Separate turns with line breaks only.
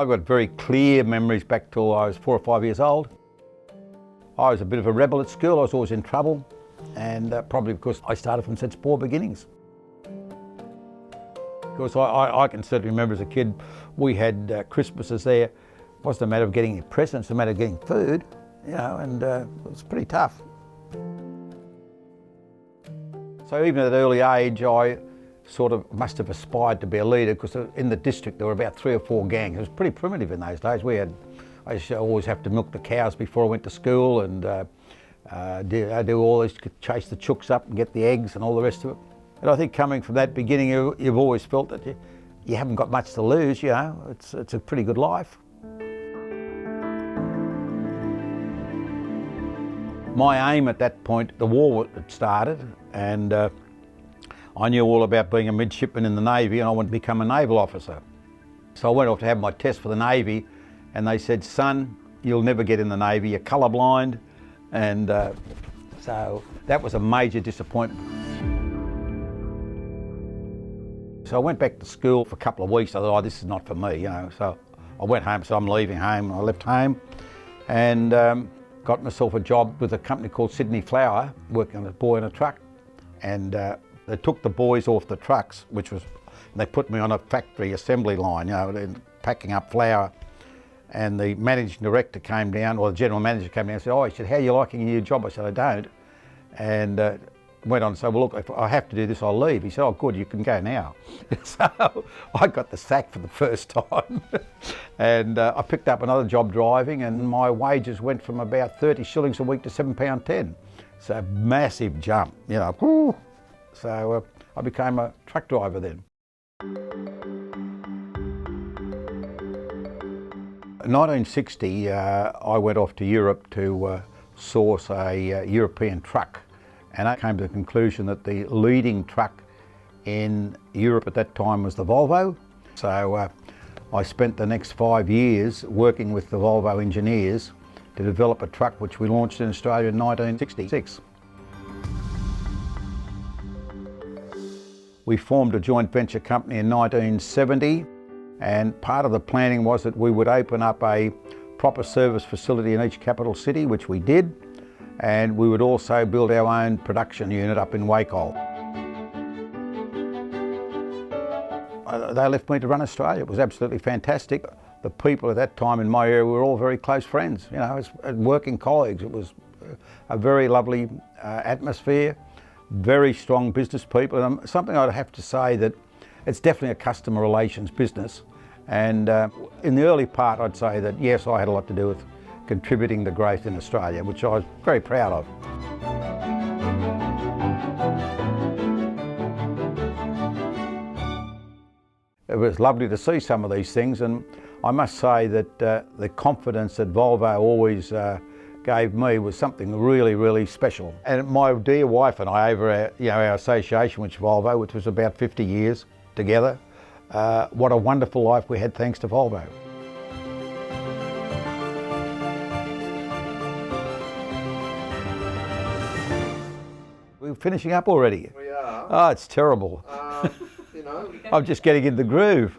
I've got very clear memories back till I was 4 or 5 years old. I was a bit of a rebel at school. I was always in trouble, and probably because I started from such poor beginnings. Because I can certainly remember as a kid, we had Christmases there. It wasn't a matter of getting presents, it was a matter of getting food, you know, and it was pretty tough. So even at an early age, I sort of must have aspired to be a leader, because in the district there were about 3 or 4 gangs. It was pretty primitive in those days. I used to always have to milk the cows before I went to school, and do all this, chase the chooks up and get the eggs and all the rest of it. And I think coming from that beginning, you've always felt that you haven't got much to lose, you know. It's a pretty good life. My aim at that point, the war had started, and I knew all about being a midshipman in the Navy, and I wanted to become a naval officer. So I went off to have my test for the Navy, and they said, "Son, you'll never get in the Navy, you're colourblind." And so that was a major disappointment. So I went back to school for a couple of weeks. I thought, oh, this is not for me, you know. So I went home, so I'm leaving home. I left home and got myself a job with a company called Sydney Flour, working as a boy in a truck. And they took the boys off the trucks, they put me on a factory assembly line, you know, packing up flour. And the managing director came down, or the general manager came down and said, "Oh," he said, "how are you liking your new job?" I said, "I don't." And went on and said, "Well, look, if I have to do this, I'll leave." He said, "Oh, good, you can go now." So I got the sack for the first time. And I picked up another job driving, and my wages went from about 30 shillings a week to £7.10. So massive jump, you know. Whoo. So I became a truck driver then. In 1960, I went off to Europe to source a European truck, and I came to the conclusion that the leading truck in Europe at that time was the Volvo. So I spent the next 5 years working with the Volvo engineers to develop a truck which we launched in Australia in 1966. We formed a joint venture company in 1970. And part of the planning was that we would open up a proper service facility in each capital city, which we did, and we would also build our own production unit up in Wakefield. They left me to run Australia. It was absolutely fantastic. The people at that time in my area were all very close friends, you know, as working colleagues. It was a very lovely atmosphere, very strong business people. And something I'd have to say that it's definitely a customer relations business, and in the early part I'd say that yes, I had a lot to do with contributing to growth in Australia, which I was very proud of. It was lovely to see some of these things, and I must say that the confidence that Volvo always gave me was something really, really special. And my dear wife and I, over our association with Volvo, which was about 50 years, together. What a wonderful life we had thanks to Volvo. We're finishing up already.
We are.
Oh, it's terrible.
You know.
I'm just getting in the groove.